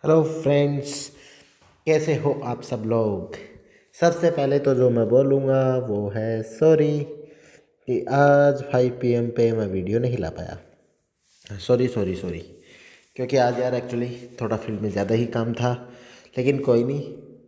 Hello friends, कैसे हो आप सब लोग। सबसे पहले तो जो मैं बोलूँगा वो है सॉरी कि आज 5 PM पे मैं वीडियो नहीं ला पाया। सॉरी सॉरी सॉरी, क्योंकि आज यार एक्चुअली थोड़ा फील्ड में ज़्यादा ही काम था। लेकिन कोई नहीं,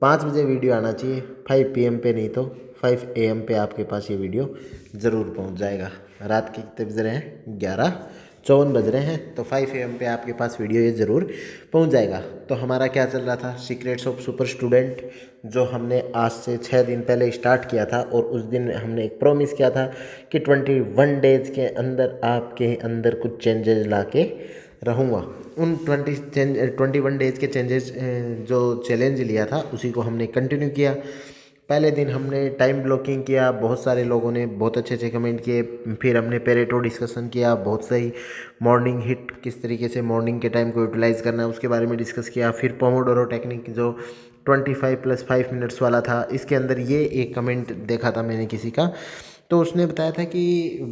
5 बजे वीडियो आना चाहिए, 5 PM पे नहीं तो 5 AM पे आपके पास ये वीडियो ज़रूर पहुंच जाएगा। रात के कितने बज रहे हैं? 11:54 बज रहे हैं, तो 5 AM पे आपके पास वीडियो ये ज़रूर पहुंच जाएगा। तो हमारा क्या चल रहा था, सीक्रेट्स ऑफ सुपर स्टूडेंट, जो हमने आज से 6 दिन पहले स्टार्ट किया था। और उस दिन हमने एक प्रॉमिस किया था कि 21 डेज़ के अंदर आपके अंदर कुछ चेंजेस ला के रहूँगा। उन 21 डेज़ के चेंजेस जो चैलेंज लिया था उसी को हमने कंटिन्यू किया। पहले दिन हमने टाइम ब्लॉकिंग किया, बहुत सारे लोगों ने बहुत अच्छे अच्छे कमेंट किए। फिर हमने पेरेटो डिस्कशन किया, बहुत सही। मॉर्निंग हिट किस तरीके से मॉर्निंग के टाइम को यूटिलाइज़ करना है उसके बारे में डिस्कस किया। फिर पोमोडोरो टेक्निक जो 25 + 5 मिनट्स वाला था, इसके अंदर ये एक कमेंट देखा था मैंने किसी का, तो उसने बताया था कि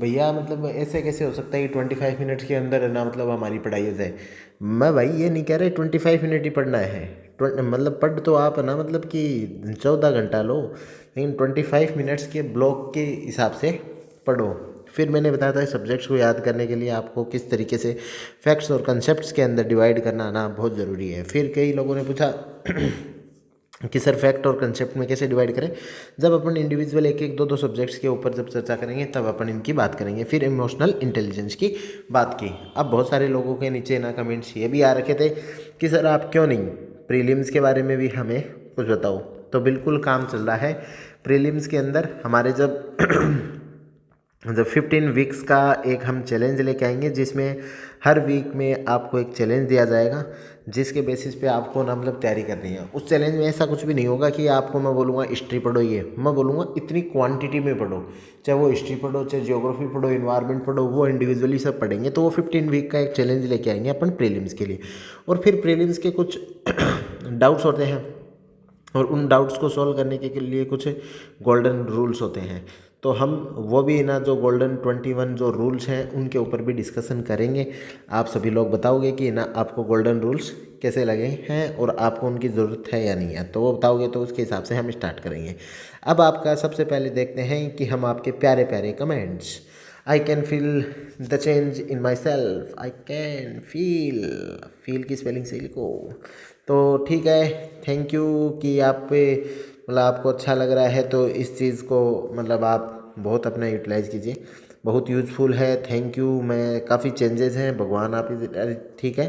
भैया मतलब ऐसे कैसे हो सकता है कि 25 मिनट्स के अंदर है ना मतलब हमारी पढ़ाई हो जाए। मैं भाई ये नहीं कह रहे 25 मिनट ही पढ़ना है, मतलब पढ़ तो आप ना मतलब कि 14 घंटा लो, लेकिन 25 मिनट्स के ब्लॉक के हिसाब से पढ़ो। फिर मैंने बताया था सब्जेक्ट्स को याद करने के लिए आपको किस तरीके से फैक्ट्स और कंसेप्ट्स के अंदर डिवाइड करना आना बहुत ज़रूरी है। फिर कई लोगों ने पूछा कि सर फैक्ट और कंसेप्ट में कैसे डिवाइड करें। जब अपन इंडिविजुअल एक एक दो दो सब्जेक्ट्स के ऊपर जब चर्चा करेंगे तब अपन इनकी बात करेंगे। फिर इमोशनल इंटेलिजेंस की बात की। अब बहुत सारे लोगों के नीचे ना कमेंट्स ये भी आ रखे थे कि सर आप क्यों नहीं प्रीलिम्स के बारे में भी हमें कुछ बताओ। तो बिल्कुल काम चल रहा है प्रीलिम्स के अंदर हमारे। जब जब 15 वीक्स का एक हम चैलेंज लेके आएंगे, जिसमें हर वीक में आपको एक चैलेंज दिया जाएगा, जिसके बेसिस पे आपको ना मतलब तैयारी करनी है। उस चैलेंज में ऐसा कुछ भी नहीं होगा कि आपको मैं बोलूँगा हिस्ट्री पढ़ो, ये मैं बोलूँगा इतनी क्वांटिटी में पढ़ो, चाहे वो हिस्ट्री पढ़ो, चाहे ज्योग्राफी पढ़ो, इन्वायरमेंट पढ़ो, वो इंडिविजुअली सब पढ़ेंगे। तो वो 15 वीक का एक चैलेंज लेके आएंगे अपन प्रीलिम्स के लिए। और फिर प्रीलिम्स के कुछ डाउट्स होते हैं और उन डाउट्स को सॉल्व करने के लिए कुछ गोल्डन रूल्स होते हैं। तो हम वो भी ना जो गोल्डन 21 जो रूल्स हैं उनके ऊपर भी डिस्कशन करेंगे। आप सभी लोग बताओगे कि ना आपको गोल्डन रूल्स कैसे लगे हैं और आपको उनकी ज़रूरत है या नहीं है, तो वो बताओगे तो उसके हिसाब से हम स्टार्ट करेंगे। अब आपका सबसे पहले देखते हैं कि हम आपके प्यारे प्यारे comments. I can feel the change in my self, I can feel की स्पेलिंग से लिखो। तो ठीक है, थैंक यू कि आप पे मतलब आपको अच्छा लग रहा है, तो इस चीज़ को मतलब आप बहुत अपना यूटिलाइज़ कीजिए, बहुत यूज़फुल है। Thank you. मैं काफ़ी चेंजेस हैं, भगवान आप ही अरे ठीक है।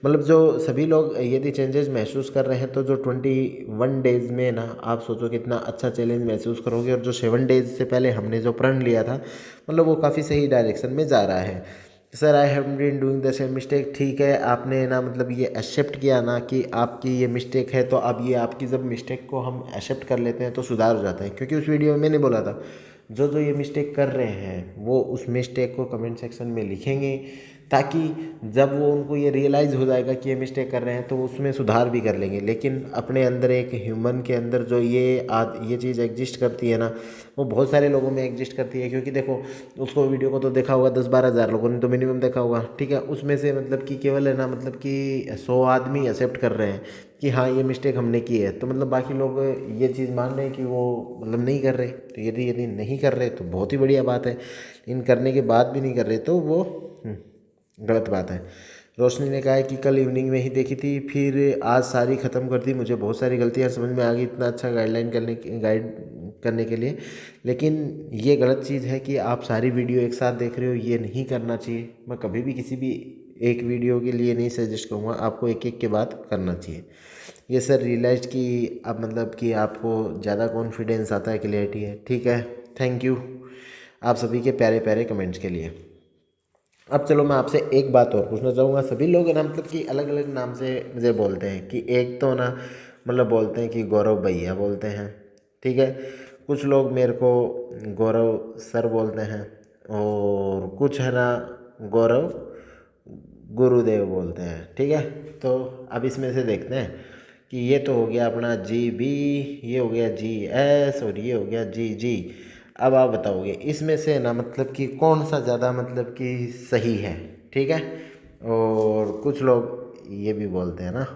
मतलब जो सभी लोग यदि चेंजेस महसूस कर रहे हैं तो जो 21 डेज़ में ना आप सोचो कितना अच्छा चैलेंज महसूस करोगे। और जो 7 डेज़ से पहले हमने जो प्रण लिया था मतलब वो काफ़ी सही डायरेक्शन में जा रहा है। Sir I have been doing the same mistake, ठीक है। आपने ना मतलब ये एक्सेप्ट किया ना कि आपकी ये मिस्टेक है, तो अब ये आपकी जब मिस्टेक को हम एक्सेप्ट कर लेते हैं तो सुधार हो जाता है। क्योंकि उस वीडियो में मैंने बोला था जो जो ये मिस्टेक कर रहे हैं वो उस मिस्टेक को कमेंट सेक्शन में लिखेंगे, ताकि जब वो उनको ये रियलाइज़ हो जाएगा कि ये मिस्टेक कर रहे हैं तो वो उसमें सुधार भी कर लेंगे। लेकिन अपने अंदर एक ह्यूमन के अंदर जो ये चीज़ एग्जिस्ट करती है ना, वो बहुत सारे लोगों में एग्जिस्ट करती है। क्योंकि देखो उसको वीडियो को तो देखा होगा 10-12 हज़ार लोगों ने तो मिनिमम देखा होगा, ठीक है। उसमें से मतलब कि केवल है ना मतलब कि 100 आदमी एक्सेप्ट कर रहे हैं कि हाँ ये मिस्टेक हमने की है, तो मतलब बाकी लोग ये चीज़ मान रहे हैं कि वो मतलब नहीं कर रहे। तो यदि यदि नहीं कर रहे तो बहुत ही बढ़िया बात है, इन करने के बाद भी नहीं कर रहे तो वो गलत बात है। रोशनी ने कहा है कि कल इवनिंग में ही देखी थी, फिर आज सारी ख़त्म कर दी। मुझे बहुत सारी गलतियाँ समझ में आ गई, इतना अच्छा गाइड करने के लिए। लेकिन ये गलत चीज़ है कि आप सारी वीडियो एक साथ देख रहे हो, ये नहीं करना चाहिए। मैं कभी भी किसी भी एक वीडियो के लिए नहीं सजेस्ट करूँगा, आपको एक एक के बाद करना चाहिए। ये सर रियलाइज कि अब मतलब कि आपको ज़्यादा कॉन्फिडेंस आता है, क्लियरिटी है, ठीक है। थैंक यू आप सभी के प्यारे प्यारे कमेंट्स के लिए। अब चलो मैं आपसे एक बात और पूछना चाहूँगा। सभी लोग ना मतलब कि अलग अलग नाम से मुझे बोलते हैं कि एक तो ना मतलब बोलते हैं कि गौरव भैया बोलते हैं, ठीक है। कुछ लोग मेरे को गौरव सर बोलते हैं और कुछ है ना गौरव गुरुदेव बोलते हैं, ठीक है। तो अब इसमें से देखते हैं कि ये तो हो गया अपना GB, ये हो गया GS और ये हो गया GG। अब आप बताओगे इसमें से ना मतलब कि कौन सा ज़्यादा मतलब कि सही है, ठीक है। और कुछ लोग ये भी बोलते हैं ना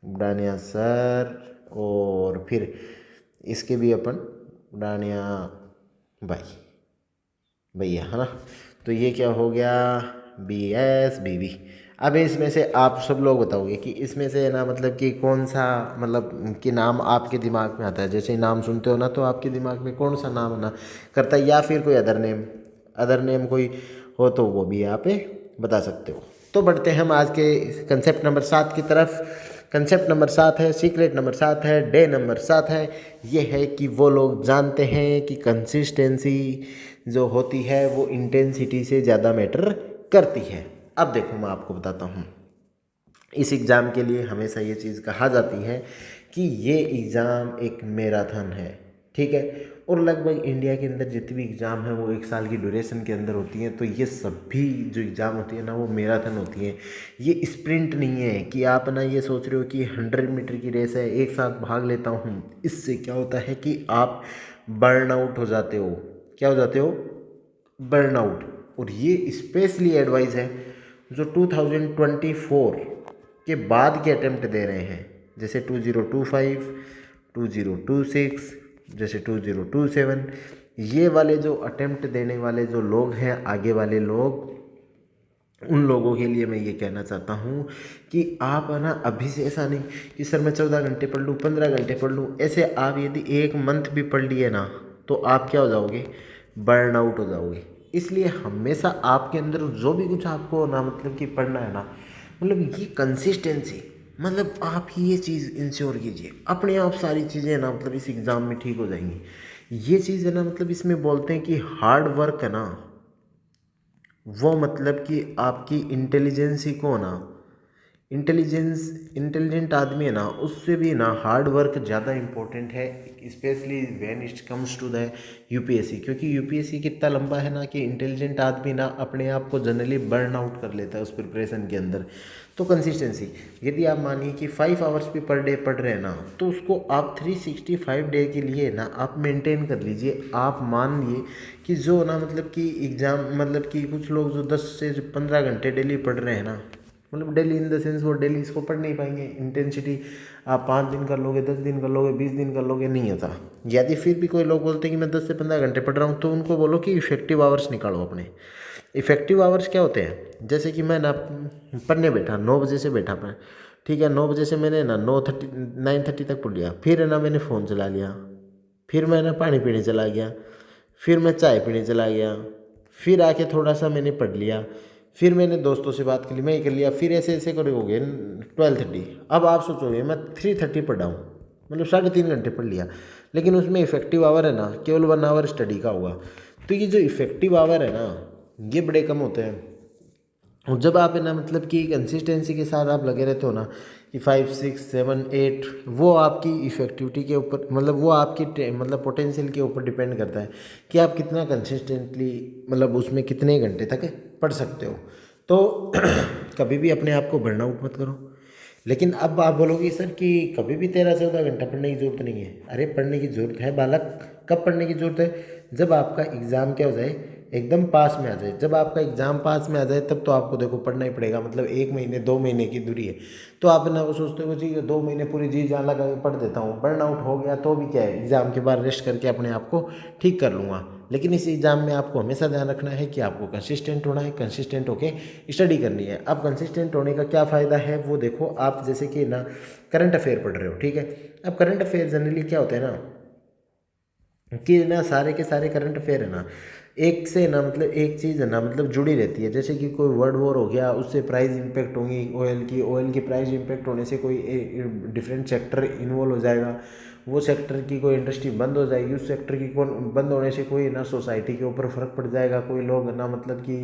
बुढ़ानिया सर, और फिर इसके भी अपन बुढ़ानिया भाई भैया, है ना। तो ये क्या हो गया, BS BB। अब इसमें से आप सब लोग बताओगे कि इसमें से ना मतलब कि कौन सा मतलब कि नाम आपके दिमाग में आता है। जैसे ही नाम सुनते हो ना तो आपके दिमाग में कौन सा नाम ना करता है, या फिर कोई अदर नेम कोई हो तो वो भी यहाँ पे बता सकते हो। तो बढ़ते हैं हम आज के कंसेप्ट नंबर 7 की तरफ। कंसेप्ट नंबर 7 है, सीक्रेट नंबर 7 है, डे नंबर 7 है। ये है कि वो लोग जानते हैं कि कंसिस्टेंसी जो होती है वो इंटेंसिटी से ज़्यादा मैटर करती है। अब देखो मैं आपको बताता हूँ, इस एग्ज़ाम के लिए हमेशा ये चीज़ कहा जाती है कि ये एग्ज़ाम एक मैराथन है, ठीक है। और लगभग इंडिया के अंदर जितनी भी एग्ज़ाम है वो 1 साल की ड्यूरेशन के अंदर होती हैं। तो ये सभी जो एग्ज़ाम होती है ना वो मैराथन होती हैं। ये स्प्रिंट नहीं है कि आप ना ये सोच रहे हो कि 100 मीटर की रेस है, एक साथ भाग लेता हूँ। इससे क्या होता है कि आप बर्न आउट हो जाते हो। क्या हो जाते हो, बर्नआउट। और ये स्पेशली एडवाइस है जो 2024 के बाद के अटेम्प्ट दे रहे हैं, जैसे 2025, 2026, जैसे 2027। ये वाले जो अटेम्प्ट देने वाले जो लोग हैं, आगे वाले लोग, उन लोगों के लिए मैं ये कहना चाहता हूँ कि आप है ना अभी से ऐसा नहीं कि सर मैं 14 घंटे पढ़ लूँ, 15 घंटे पढ़ लूँ। ऐसे आप यदि 1 मंथ भी पढ़ लिए ना तो आप क्या हो जाओगे, बर्न आउट हो जाओगे। इसलिए हमेशा आपके अंदर जो भी कुछ आपको ना मतलब कि पढ़ना है ना, मतलब ये कंसिस्टेंसी, मतलब आप ये चीज़ इंश्योर कीजिए, अपने आप सारी चीज़ें ना मतलब इस एग्ज़ाम में ठीक हो जाएंगी। ये चीज़ है ना मतलब इसमें बोलते हैं कि हार्ड वर्क है ना वो मतलब कि आपकी इंटेलिजेंसी को ना, इंटेलिजेंट आदमी है ना उससे भी ना हार्ड वर्क ज़्यादा इंपॉर्टेंट है, specially when it comes to the UPSC. क्योंकि यूपीएससी कितना लंबा है ना कि इंटेलिजेंट आदमी ना अपने आप को जनरली बर्न आउट कर लेता है उस प्रिपरेशन के अंदर। तो कंसिस्टेंसी, यदि आप मानिए कि 5 आवर्स भी पर डे पढ़ रहे हैं ना तो उसको आप 365 डे के लिए ना आप मेंटेन कर लीजिए। आप मान लिए कि जो ना मतलब कि एग्ज़ाम मतलब कि कुछ लोग जो 10 से 15 घंटे डेली पढ़ रहे हैं ना, मतलब डेली इन द सेंस वो डेली इसको पढ़ नहीं पाएंगे। इंटेंसिटी आप 5 दिन कर लोगे, 10 दिन कर लोगे, 20 दिन कर लोगे, नहीं होता। यदि फिर भी कोई लोग बोलते हैं कि मैं 10 से 15 घंटे पढ़ रहा हूँ तो उनको बोलो कि इफेक्टिव आवर्स निकालो अपने। इफेक्टिव आवर्स क्या होते हैं, जैसे कि मैं ना पढ़ने बैठा 9 बजे से बैठा मैं, ठीक है। 9 बजे से मैंने ना 9:30 तक पढ़ लिया, फिर है ना मैंने फ़ोन चला लिया, फिर मैं ना पानी पीने चला गया, फिर मैं चाय पीने चला गया, फिर आके थोड़ा सा मैंने पढ़ लिया, फिर मैंने दोस्तों से बात कर ली, मैं ये कर लिया, फिर ऐसे ऐसे कर हो गए 12:30। अब आप सोचोगे मैं 3:30 पढ़ा हूँ, मतलब 3.5 घंटे पढ़ लिया, लेकिन उसमें इफेक्टिव आवर है ना केवल 1 आवर स्टडी का हुआ। तो ये जो इफेक्टिव आवर है ना ये बड़े कम होते हैं। और जब आप है ना मतलब कि कंसिस्टेंसी के साथ आप लगे रहते हो ना कि 5, 6, 7, 8, वो आपकी इफ़ेक्टिविटी के ऊपर, मतलब वो आपकी मतलब पोटेंशियल के ऊपर डिपेंड करता है कि आप कितना कंसिस्टेंटली मतलब उसमें कितने घंटे तक पढ़ सकते हो। तो कभी भी अपने आप को बर्नआउट मत करो। लेकिन अब आप बोलोगे सर कि कभी भी 13-14 घंटा पढ़ने की ज़रूरत नहीं है। अरे पढ़ने की ज़रूरत है बालक। कब पढ़ने की ज़रूरत है, जब आपका एग्ज़ाम क्या हो जाए, एकदम पास में आ जाए। जब आपका एग्ज़ाम पास में आ जाए तब तो आपको देखो पढ़ना ही पड़ेगा। मतलब 1 महीने 2 महीने की दूरी है तो आप ना वो सोचते हो जी 2 महीने पूरी जी जान लगा के पढ़ देता हूँ, बर्न आउट हो गया तो भी क्या है, एग्ज़ाम के बाद रेस्ट करके अपने आप को ठीक कर लूँगा। लेकिन इस एग्ज़ाम में आपको हमेशा ध्यान रखना है कि आपको कंसिस्टेंट होना है, कंसिस्टेंट होके स्टडी करनी है। अब कंसिस्टेंट होने का क्या फ़ायदा है वो देखो। आप जैसे कि ना करंट अफेयर पढ़ रहे हो, ठीक है। अब करंट अफेयर जनरली क्या होता है ना कि ना सारे के सारे करंट अफेयर है ना एक से ना मतलब एक चीज़ है ना मतलब जुड़ी रहती है। जैसे कि कोई वर्ल्ड वॉर हो गया उससे प्राइस इंपैक्ट होंगी ऑयल की प्राइस इंपैक्ट होने से कोई डिफरेंट सेक्टर इन्वॉल्व हो जाएगा, वो सेक्टर की कोई इंडस्ट्री बंद हो जाएगी, उस सेक्टर की कौन बंद होने से कोई ना सोसाइटी के ऊपर फर्क पड़ जाएगा, कोई लोग ना मतलब कि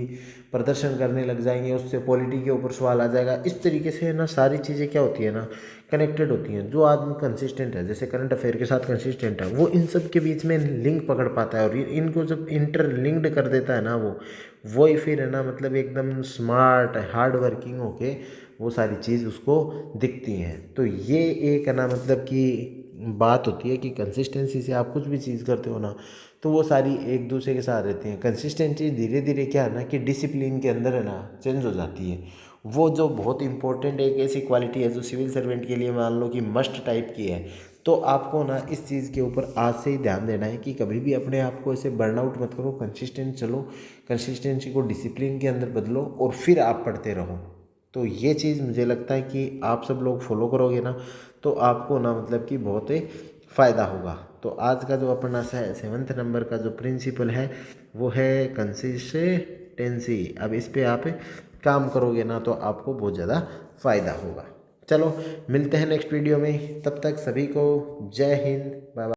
प्रदर्शन करने लग जाएंगे, उससे पॉलिटी के ऊपर सवाल आ जाएगा। इस तरीके से ना सारी चीज़ें क्या होती है ना कनेक्टेड होती हैं। जो आदमी कंसिस्टेंट है जैसे करंट अफेयर के साथ कंसिस्टेंट है वो इन सब के बीच में लिंक पकड़ पाता है और इनको जब इंटरलिंक्ड कर देता है ना वो ही फिर है ना मतलब एकदम स्मार्ट हार्ड वर्किंग होके वो सारी चीज़ उसको दिखती हैं। तो ये एक है ना मतलब कि बात होती है कि कंसिस्टेंसी से आप कुछ भी चीज़ करते हो ना तो वो सारी एक दूसरे के साथ रहती हैं। कंसिस्टेंसी धीरे धीरे क्या है ना कि डिसिप्लिन के अंदर है ना चेंज हो जाती है वो जो बहुत इंपॉर्टेंट एक ऐसी क्वालिटी है जो सिविल सर्वेंट के लिए मान लो कि मस्ट टाइप की है। तो आपको ना इस चीज़ के ऊपर आज से ही ध्यान देना है कि कभी भी अपने आप को ऐसे बर्नआउट मत करो, कंसिस्टेंट चलो, कंसिस्टेंसी को डिसिप्लिन के अंदर बदलो और फिर आप पढ़ते रहो। तो ये चीज़ मुझे लगता है कि आप सब लोग फॉलो करोगे ना तो आपको ना मतलब कि बहुत ही फ़ायदा होगा। तो आज का जो अपना 7वें नंबर का जो प्रिंसिपल है वो है कंसिस्टेंसी। अब इस पे आप काम करोगे ना तो आपको बहुत ज़्यादा फ़ायदा होगा। चलो मिलते हैं नेक्स्ट वीडियो में, तब तक सभी को जय हिंद, बाय बाय।